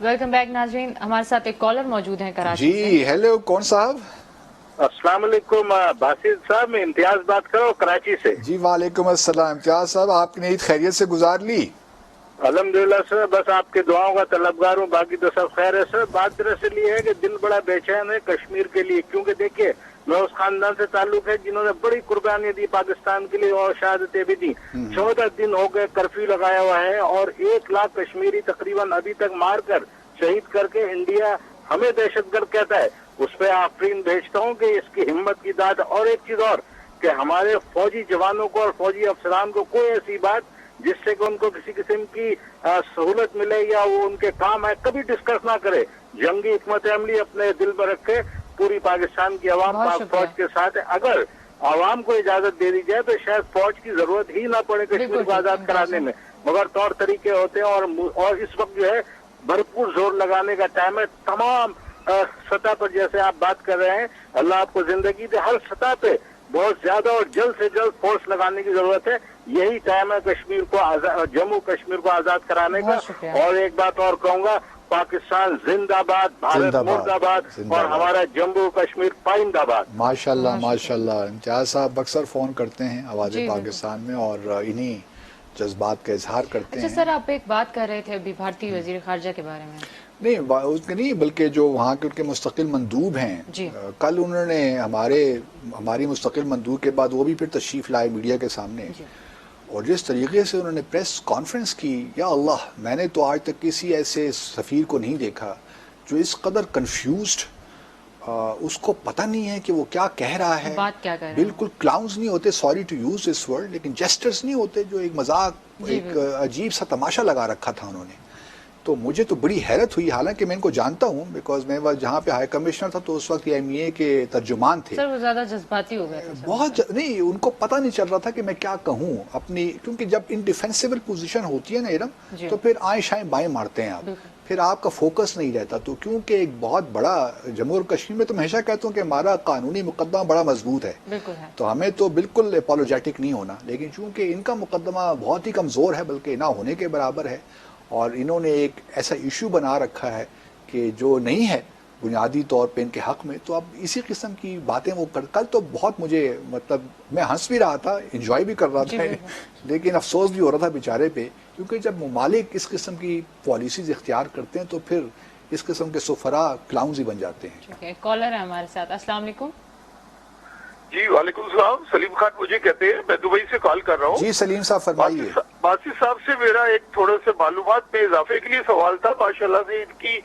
ویلکم بیک ناظرین، ہمارے ساتھ ایک کالر موجود ہیں کراچی سے۔ جی ہیلو، کون صاحب؟ السلام علیکم باسط صاحب، میں امتیاز بات کر رہا ہوں کراچی سے۔ جی وعلیکم السلام، امتیاز صاحب آپ کی عید خیریت سے گزار لی؟ الحمدللہ سر، بس آپ کے دعاؤں کا طلبگار ہوں، باقی تو سب خیر ہے سر۔ بات دراصل یہ ہے کہ دل بڑا بے چین ہے کشمیر کے لیے، کیونکہ دیکھیے میں اس خاندان سے تعلق ہے جنہوں نے بڑی قربانی دی پاکستان کے لیے اور شہادتیں بھی دی۔ 14 دن ہو گئے کرفیو لگایا ہوا ہے، اور 1 لاکھ کشمیری تقریباً ابھی تک مار کر شہید کر کے انڈیا ہمیں دہشت گرد کہتا ہے، اس پہ آفرین بھیجتا ہوں کہ اس کی ہمت کی داد۔ اور ایک چیز اور کہ ہمارے فوجی جوانوں کو اور فوجی افسران کو کوئی ایسی بات جس سے کہ ان کو کسی قسم کی سہولت ملے یا وہ ان کے کام ہے، کبھی ڈسکس نہ کرے. جنگی حکمت عملی اپنے دل پر رکھے. پوری پاکستان کی عوام پاک فوج کے ساتھ ہے. اگر عوام کو اجازت دے دی جائے تو شاید فوج کی ضرورت ہی نہ پڑے کشمیر کو آزاد کرانے میں، مگر طور طریقے ہوتے ہیں. اور اس وقت جو ہے بھرپور زور لگانے کا ٹائم ہے. تمام سطح پر جیسے آپ بات کر رہے ہیں، اللہ آپ کو زندگی دے، ہر سطح پہ بہت زیادہ اور جلد سے جلد فورس لگانے کی ضرورت ہے. یہی ٹائم ہے کشمیر کو جموں کشمیر کو آزاد کرانے کا. اور ایک بات اور کہوں گا، پاکستان زندہ باد، بھارت مرد آباد، اور ہمارا جموں کشمیر پائند آباد. ماشاءاللہ ماشاءاللہ. امتیاز صاحب اکثر فون کرتے ہیں آواز پاکستان میں اور انہی جذبات کا اظہار کرتے ہیں. اچھا سر، آپ ایک بات کر رہے تھے ابھی بھارتی وزیر خارجہ کے بارے میں. نہیں بلکہ جو وہاں کے ان کے مستقل مندوب ہیں، کل انہوں نے ہماری مستقل مندوب کے بعد وہ بھی پھر تشریف لائے میڈیا کے سامنے، اور جس طریقے سے انہوں نے پریس کانفرنس کی، یا اللہ، میں نے تو آج تک کسی ایسے سفیر کو نہیں دیکھا جو اس قدر کنفیوزڈ، اس کو پتہ نہیں ہے کہ وہ کیا کہہ رہا ہے. بات کیا کہہ رہا ہے. بالکل کلاؤنز نہیں ہوتے، sorry to use this word, لیکن جیسٹرز نہیں ہوتے جو ایک مذاق، ایک عجیب سا تماشا لگا رکھا تھا انہوں نے. تو مجھے تو بڑی حیرت ہوئی، حالانکہ میں ان کو جانتا ہوں بیکاز میں جہاں پہ ہائی کمشنر تھا تو اس وقت IMEA کے ترجمان تھے. سر وہ زیادہ جذباتی ہو گئے تھے. بہت نہیں، ان کو پتہ نہیں چل رہا تھا کہ میں کیا کہوں اپنی، کیونکہ جب انڈیفینسیبل پوزیشن ہوتی ہے نا ارم، تو پھر آئیں شائیں بائیں مارتے ہیں آپ، پھر آپ کا فوکس نہیں رہتا. تو کیونکہ ایک بہت بڑا جموں اور کشمیر میں، تو میں ہمیشہ کہتا ہوں کہ ہمارا قانونی مقدمہ بڑا مضبوط ہے، تو ہمیں تو بالکل اپولوجیٹک نہیں ہونا، لیکن چونکہ ان کا مقدمہ بہت ہی کمزور ہے، بلکہ نہ ہونے کے برابر ہے، اور انہوں نے ایک ایسا ایشو بنا رکھا ہے کہ جو نہیں ہے بنیادی طور پہ ان کے حق میں. تو اب اسی قسم کی باتیں وہ کل تو بہت مجھے، مطلب میں ہنس بھی رہا تھا، انجوائے بھی کر رہا تھا، لیکن افسوس بھی ہو رہا تھا بیچارے پہ، کیونکہ جب ممالک اس قسم کی پالیسیز اختیار کرتے ہیں تو پھر اس قسم کے سفراء کلاؤنز ہی بن جاتے ہیں. کالر ہے ہمارے ساتھ. السلام علیکم. جی وعلیکم السلام. سلیم خان مجھے کہتے ہیں، میں دبئی سے کال کر رہا ہوں. جی سلیم صاحب فرمائیے. باسی صاحب سے میرا ایک تھوڑے سے معلومات میں اضافے کے لیے سوال تھا. ماشاءاللہ سے ان کی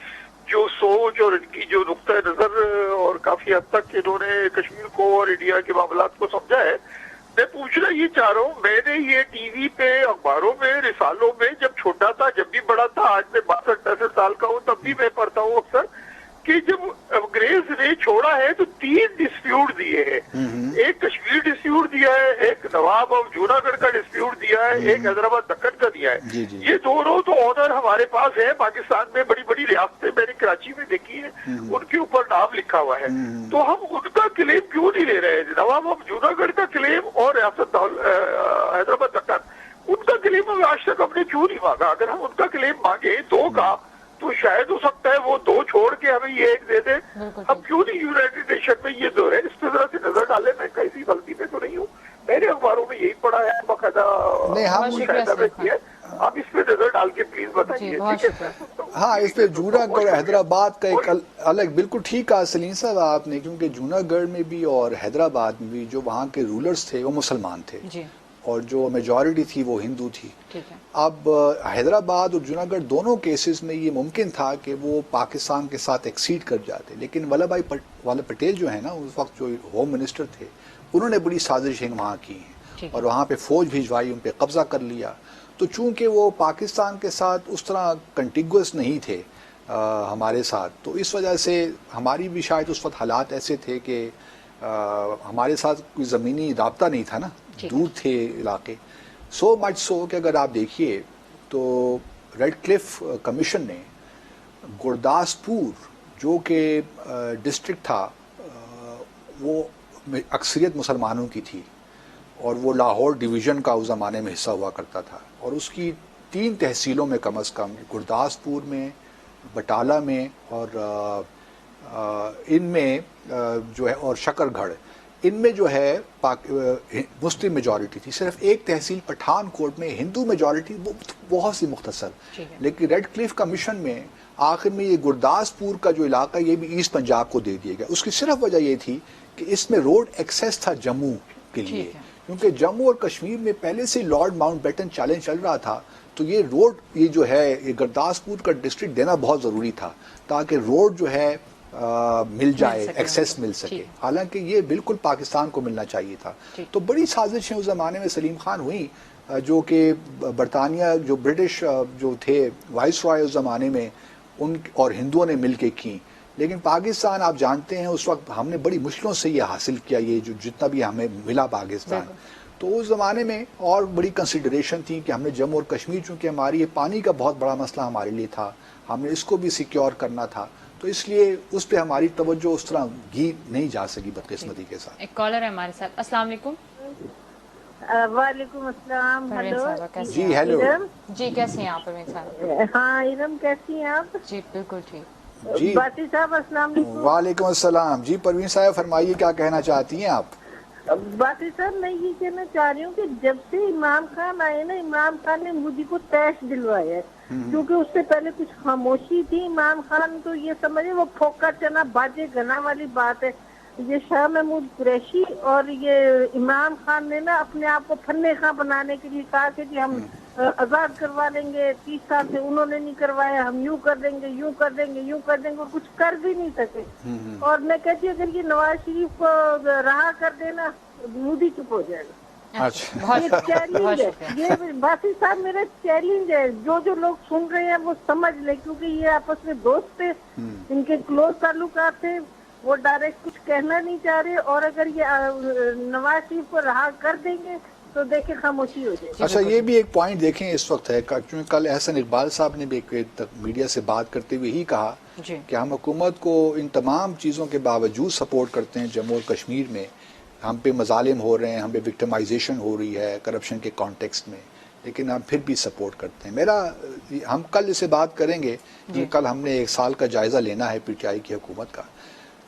جو سوچ اور ان کی جو نقطۂ نظر، اور کافی حد تک انہوں نے کشمیر کو اور انڈیا کے معاملات کو سمجھا ہے. میں پوچھنا یہ چاہ رہا ہوں، میں نے یہ ٹی وی پہ، اخباروں میں، رسالوں میں جب چھوٹا تھا، جب بھی بڑا تھا، آج میں 62-63 سال کا ہوں، تب بھی میں پڑھتا ہوں اکثر کہ جب انگریز نے چھوڑا ہے تو 3 ڈسپیوٹ دیے ہیں. ایک کشمیر ڈسپیوٹ دیا ہے، ایک نواب آف جوناگڑھ کا ڈسپیوٹ دیا ہے، ایک حیدرآباد دکن کا دیا ہے. یہ دونوں تو آنر ہمارے پاس ہے پاکستان میں. بڑی بڑی ریاستیں میں نے کراچی میں دیکھی ہے، ان کے اوپر نام لکھا ہوا ہے. تو ہم ان کا کلیم کیوں نہیں لے رہے؟ نواب آف جوناگڑھ کا کلیم اور ریاست حیدرآباد دکن، ان کا کلیم ہم آج تک ہم نے کیوں نہیں مانگا؟ اگر ہم ان کا کلیم مانگے 2 کا، تو شاید ہو سکتا ہے وہ 2 چھوڑ کے ہمیں یہ 1 دے دیں. ہم کیوں نہیں یونائیٹڈ نیشن میں یہ 2 ہے؟ اس پہ ذرا سی نظر ڈالیں. میں کسی غلطی پہ تو نہیں ہوں، میں نے اخباروں میں یہی پڑھا ہے، باقاعدہ آپ اس پہ نظر ڈال کے پلیز بتائیے. ہاں، اس پہ جوناگڑھ حیدرآباد کا ایک الگ، بالکل ٹھیک کہا سلیم صاحب آپ نے، کیونکہ جوناگڑھ میں بھی اور حیدرآباد میں بھی جو وہاں کے رولرز تھے وہ مسلمان تھے، اور جو میجورٹی تھی وہ ہندو تھی. اب حیدرآباد اور جوناگڑھ دونوں کیسز میں یہ ممکن تھا کہ وہ پاکستان کے ساتھ ایکسیڈ کر جاتے، لیکن ولبھ بھائی پٹیل جو ہے نا، اس وقت جو ہوم منسٹر تھے، انہوں نے بڑی سازشیں وہاں کی ہیں اور وہاں پہ فوج بھیجوائی، ان پہ قبضہ کر لیا. تو چونکہ وہ پاکستان کے ساتھ اس طرح کنٹیگوس نہیں تھے ہمارے ساتھ، تو اس وجہ سے ہماری بھی شاید اس وقت حالات ایسے تھے کہ ہمارے ساتھ کوئی زمینی رابطہ نہیں تھا نا، دور تھے علاقے. سو مچ سو کہ اگر آپ دیکھیے تو ریڈ کلف کمیشن نے گرداسپور جو کہ ڈسٹرکٹ تھا، وہ اکثریت مسلمانوں کی تھی، اور وہ لاہور ڈویژن کا اس زمانے میں حصہ ہوا کرتا تھا، اور اس کی 3 تحصیلوں میں کم از کم، گرداسپور میں، بٹالہ میں، اور ان میں جو ہے، اور شکر گڑھ، ان میں جو ہے مسلم میجورٹی تھی. صرف ایک تحصیل پٹھان کوٹ میں ہندو میجورٹی، بہت سی مختصر. لیکن ریڈ کلف کمیشن میں آخر میں یہ گرداسپور کا جو علاقہ، یہ بھی ایسٹ پنجاب کو دے دیا گیا. اس کی صرف وجہ یہ تھی کہ اس میں روڈ ایکسیس تھا جموں کے لیے، کیونکہ جموں اور کشمیر میں پہلے سے لارڈ ماؤنٹ بیٹن چیلنج چل رہا تھا. تو یہ روڈ، یہ جو ہے، یہ گرداسپور کا ڈسٹرکٹ دینا بہت ضروری تھا تاکہ روڈ جو ہے مل جائے، ایکسیس مل سکے. حالانکہ یہ بالکل پاکستان کو ملنا چاہیے تھا. تو بڑی سازشیں اس زمانے میں سلیم خان ہوئیں، جو کہ برطانیہ جو برٹش جو تھے وائس رائے اس زمانے میں ان اور ہندوؤں نے مل کے کی. لیکن پاکستان آپ جانتے ہیں اس وقت ہم نے بڑی مشکلوں سے یہ حاصل کیا، یہ جو جتنا بھی ہمیں ملا پاکستان. تو اس زمانے میں اور بڑی کنسیڈریشن تھی کہ ہم نے جموں اور کشمیر، چونکہ ہماری یہ پانی کا بہت بڑا مسئلہ ہمارے لیے تھا، ہم نے اس کو بھی سیکیور کرنا تھا، تو اس لیے اس پہ ہماری توجہ اس طرح گھی نہیں جا سکی بدقسمتی کے ساتھ. ایک کالر ہے ہمارے ساتھ. السلام علیکم. وعلیکم السلام. ہیلو جی ہیلو. جی کیسے ہیں آپ پروین صاحب؟ ہاں ارم کیسی ہیں آپ؟ جی بالکل ٹھیک. جی باتی صاحب السلام علیکم. وعلیکم السلام. جی پروین صاحب فرمائیے کیا کہنا چاہتی ہیں آپ؟ باتی صاحب میں یہ کہنا چاہ رہی ہوں کہ جب سے عمران خان آئے نا، عمران خان نے مودی کو تیش دلوایا ہے، کیونکہ اس سے پہلے کچھ خاموشی تھی. عمران خان تو یہ سمجھے وہ پھوکا چنا باجے گنا والی بات ہے. یہ شاہ محمود قریشی اور یہ عمران خان نے نا اپنے آپ کو فن خواہ بنانے کے لیے کہا کہ جی ہم آزاد کروا لیں گے. 30 سال سے انہوں نے نہیں کروایا، ہم یوں کر دیں گے، یوں کر دیں گے، یوں کر دیں گے، اور کچھ کر بھی نہیں سکے. اور میں کہتی ہوں اگر یہ نواز شریف کو رہا کر دینا، مودی چپ ہو جائے گا. یہ چیلنج ہے، یہ باسی صاحب میرا چیلنج ہے. جو لوگ سن رہے ہیں وہ سمجھ لیں، کیونکہ یہ آپس میں دوست تھے، ان کے کلوز تعلقات تھے، وہ ڈائریکٹ کچھ کہنا نہیں چاہ رہے. اور اگر یہ نواز شریف کو رہا کر دیں گے تو دیکھیں خاموشی ہو جائے. اچھا یہ بھی ایک پوائنٹ دیکھیں اس وقت ہے، کیونکہ کل احسن اقبال صاحب نے بھی میڈیا سے بات کرتے ہوئے ہی کہا کہ ہم حکومت کو ان تمام چیزوں کے باوجود سپورٹ کرتے ہیں. جموں اور کشمیر میں ہم پہ مظالم ہو رہے ہیں، ہم پہ وکٹمائزیشن ہو رہی ہے کرپشن کے کانٹیکسٹ میں، لیکن ہم پھر بھی سپورٹ کرتے ہیں. ہم کل اسے بات کریں گے، کل ہم نے 1 سال کا جائزہ لینا ہے پی ٹی آئی کی حکومت کا.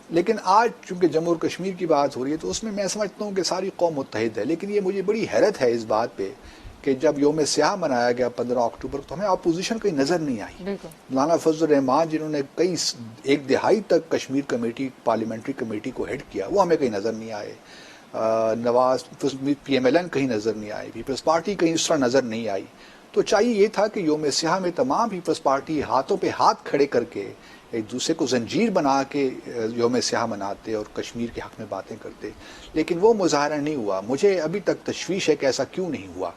لیکن آج چونکہ جموں اور کشمیر کی بات ہو رہی ہے تو اس میں سمجھتا ہوں کہ ساری قوم متحد ہے. لیکن یہ مجھے بڑی حیرت ہے اس بات پہ کہ جب یوم سیاہ منایا گیا 15 اکتوبر تو ہمیں اپوزیشن کہیں نظر نہیں آئی. مولانا فضل الرحمان جنہوں نے کئی 1 دہائی تک کشمیر کمیٹی پارلیمنٹری کمیٹی کو ہیڈ کیا، وہ ہمیں کہیں نظر نہیں آئے. نواز پی ایم ایل این کہیں نظر نہیں آئی، پیپلز پارٹی کہیں اس طرح نظر نہیں آئی. تو چاہیے یہ تھا کہ یوم سیاہ میں تمام پیپلز پارٹی ہاتھوں پہ ہاتھ کھڑے کر کے ایک دوسرے کو زنجیر بنا کے یوم سیاہ مناتے اور کشمیر کے حق میں باتیں کرتے. لیکن وہ مظاہرہ نہیں ہوا. مجھے ابھی تک تشویش ہے کہ ایسا کیوں نہیں ہوا.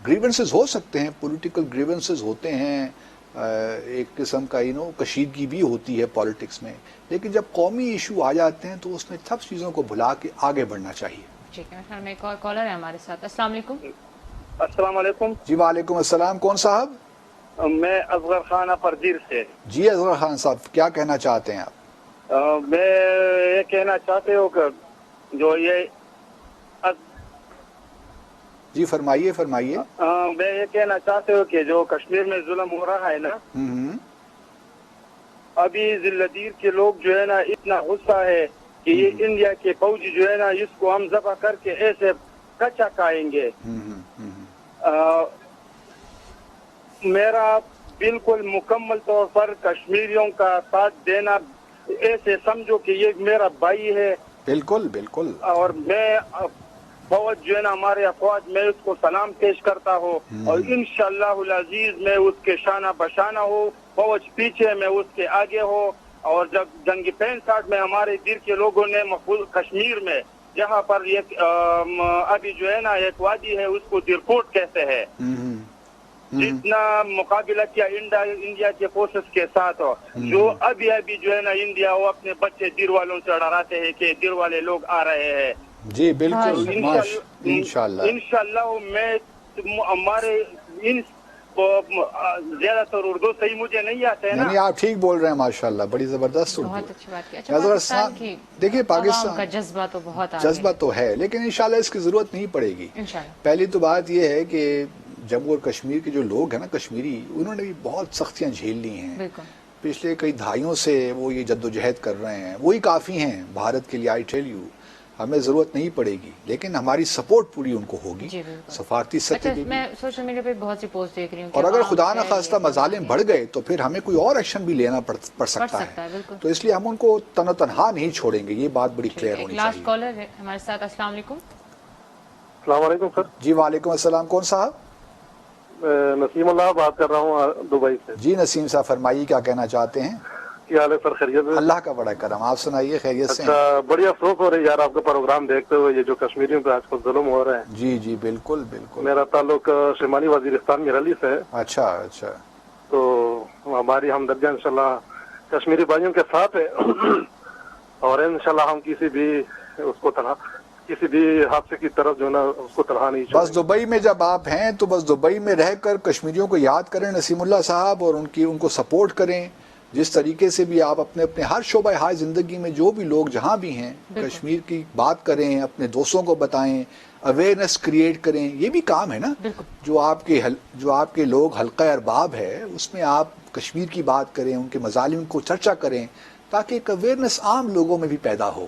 گریونسز ہو سکتے ہیں، پولیٹیکل گریونسز ہوتے ہیں، ایک قسم کا کشیدگی بھی ہوتی ہے پالیٹکس میں، لیکن جب قومی ایشو آ جاتے ہیں تو اس میں سب چیزوں کو بھلا کے آگے بڑھنا چاہیے. ٹھیک ہے، میں ایک اور کالر ہے ہمارے ساتھ. السلام علیکم. السلام علیکم. جی وعلیکم السلام. کون صاحب؟ میں اصغر خان پردیر سے. جی اصغر خان صاحب کیا کہنا چاہتے ہیں آپ؟ میں یہ کہنا چاہتے ہوں کہ جو یہ جی فرمائیے فرمائیے. میں یہ کہنا چاہتے ہوں کہ جو کشمیر میں ظلم ہو رہا ہے نا، ابھی ذلدیر کے لوگ جو ہے نا اتنا غصہ ہے کہ یہ انڈیا کے فوجی جو ہے نا اس کو ہم ذبح کر کے ایسے کچا کھائیں گے. میرا بالکل مکمل طور پر کشمیریوں کا ساتھ دینا، ایسے سمجھو کہ یہ میرا بھائی ہے. بالکل بالکل. اور میں فوج جو ہے نا ہمارے افواج میں اس کو سلام پیش کرتا ہوں، اور انشاءاللہ العزیز میں اس کے شانہ بشانہ ہو. فوج پیچھے میں اس کے آگے ہو. اور جب جنگ 65 میں ہمارے دیر کے لوگوں نے محفوظ کشمیر میں جہاں پر ایک ابھی جو ہے نا ایک وادی ہے اس کو درکوٹ کہتے ہیں، جتنا مقابلہ کیا انڈیا کے فورسز کے ساتھ ہو، جو ابھی جو ہے نا انڈیا وہ اپنے بچے دیر والوں سے ڈراتے ہیں کہ دیر والے لوگ آ رہے ہیں. جی بالکل انشاءاللہ میں ہمارے زیادہ تر اردو صحیح مجھے نہیں آتے ہیں نا. نہیں آپ ٹھیک بول رہے ہیں ماشاءاللہ، بڑی زبردست اردو. بہت اچھی بات کی. پاکستان کی دیکھیے پاکستان کا جذبہ تو بہت جذبہ تو ہے، لیکن انشاءاللہ اس کی ضرورت نہیں پڑے گی. پہلی تو بات یہ ہے کہ جموں اور کشمیر کے جو لوگ ہیں نا کشمیری، انہوں نے بھی بہت سختیاں جھیل لی ہیں. پچھلے کئی دہائیوں سے وہ یہ جدوجہد کر رہے ہیں، وہی کافی ہیں بھارت کے لیے. آئی ٹیل یو ہمیں ضرورت نہیں پڑے گی، لیکن ہماری سپورٹ پوری ان کو ہوگی سفارتی سطح پہ. میں سوشل میڈیا پہ بہت سی پوسٹ دیکھ رہی ہوں، اور اگر خدا نہ خواستہ مظالم بڑھ گئے تو پھر ہمیں کوئی اور ایکشن بھی لینا پڑ سکتا ہے. تو اس لیے ہم ان کو تن و تنہا نہیں چھوڑیں گے، یہ بات بڑی کلیئر ہونی چاہیے. لاسٹ کالر ہے ہمارے ساتھ. السلام علیکم. السلام علیکم سر. جی وعلیکم السلام. کون صاحب؟ نسیم اللہ بات کر رہا ہوں دبئی سے. جی نسیم صاحب فرمائیے کیا کہنا چاہتے ہیں. کیا حال ہے سر؟ خیریت ہے؟ اللہ کا بڑا کرم. آپ سنائیے, خیریت سے ہیں؟ اچھا, بڑی افسوس ہو رہی ہے یار آپ کا پروگرام دیکھتے ہوئے, یہ جو کشمیریوں پہ آج کل ظلم ہو رہا ہے. جی جی بالکل بالکل. میرا تعلق شمالی وزیرستان میرالی سے ہے, اچھا اچھا. تو ہماری ہمدردیاں انشاءاللہ کشمیری بھائیوں کے ساتھ ہے, اور انشاءاللہ ہم کسی بھی حادثے کی طرف جو نا اس کو طرح نہیں بس دبئی میں جب آپ ہیں تو بس دبئی میں رہ کر کشمیریوں کو یاد کریں نسیم اللہ صاحب, اور ان کو سپورٹ کریں. جس طریقے سے بھی آپ اپنے ہر شعبہ ہائے زندگی میں جو بھی لوگ جہاں بھی ہیں کشمیر کی بات کریں, اپنے دوستوں کو بتائیں, اویئرنیس کریٹ کریں. یہ بھی کام ہے نا, جو آپ کے لوگ حلقہ ارباب ہے اس میں آپ کشمیر کی بات کریں, ان کے مظالم کو چرچا کریں, تاکہ ایک اویئرنیس عام لوگوں میں بھی پیدا ہو.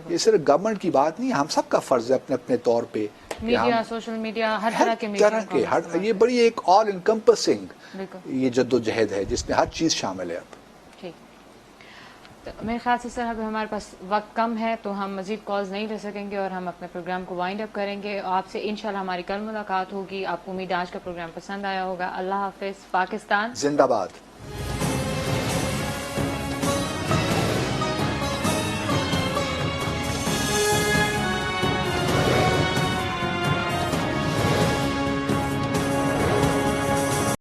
یہ صرف گورنمنٹ کی بات نہیں, ہم سب کا فرض ہے اپنے اپنے طور پہ, میڈیا, سوشل میڈیا, ہر طرح کے میڈیا, یہ بڑی ایک آل انکمپسنگ یہ جدوجہد ہے جس میں ہر چیز شامل ہے. اب میرے خیال سے سر اب ہمارے پاس وقت کم ہے تو ہم مزید کالز نہیں لے سکیں گے, اور ہم اپنے پروگرام کو وائنڈ اپ کریں گے. آپ سے انشاءاللہ ہماری کل ملاقات ہوگی. آپ کو امید آج کا پروگرام پسند آیا ہوگا. اللہ حافظ. پاکستان زندہ باد.